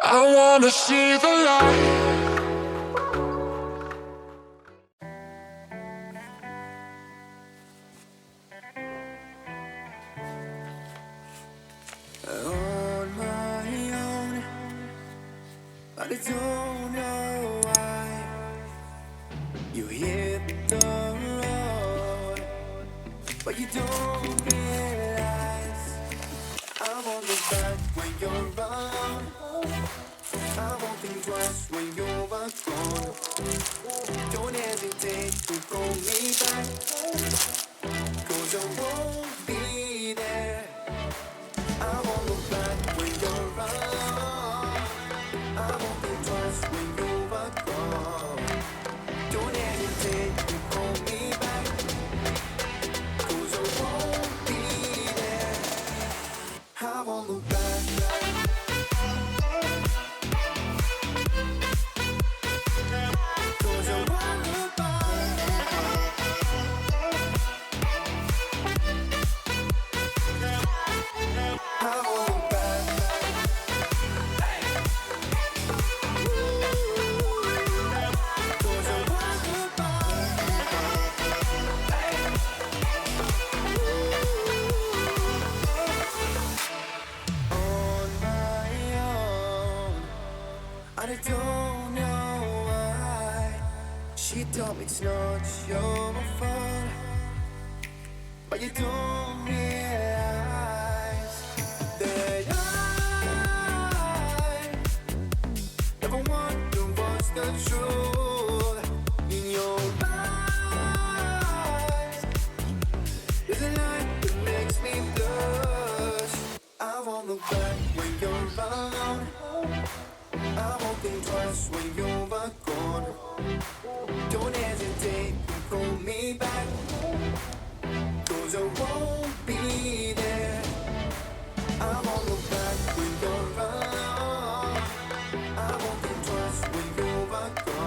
I wanna see the light. On my own, but I don't know why you hit the road, but you don't realize I won't look back when you're around. I won't think twice when you are gone. Don't hesitate to call me back, 'cause I won't be there. I won't look back when you're around. I won't think twice when you are gone. Don't hesitate to call me back, 'cause I won't be there. I won't look back. I don't know why she told me it's not your fault, but you don't realize that I never wonder what's the truth in your eyes. There's a light that makes me blush. I won't look back when you're around. I won't think twice when you are gone. Don't hesitate to call me back, 'cause I won't be there. I won't look back when you're around. I won't think twice when you are gone.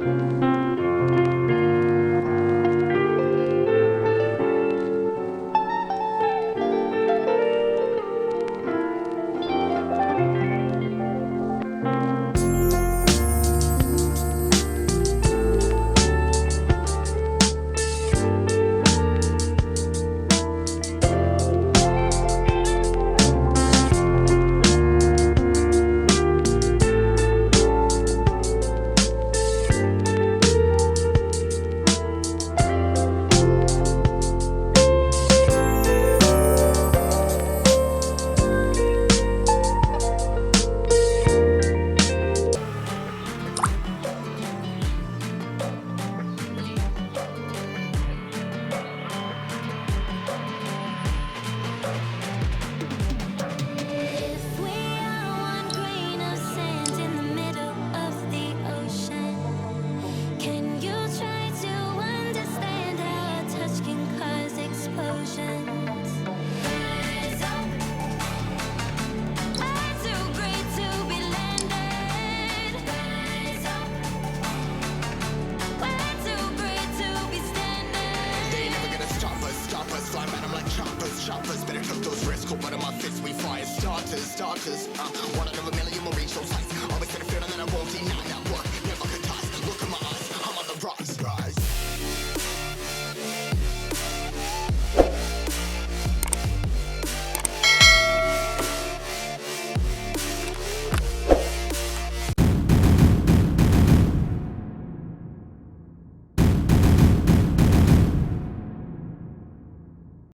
If we are one grain of sand in the middle of the ocean, can you try to understand how a touch can cause explosions? Rise up, we're too great to be landed. Rise up, we're too great to be standing. They ain't never gonna stop us, fly at 'em like choppers, better cook those risks, cool, but in my fists we fire starters, one out of a million will reach those heights, always in the field and then I won't deny,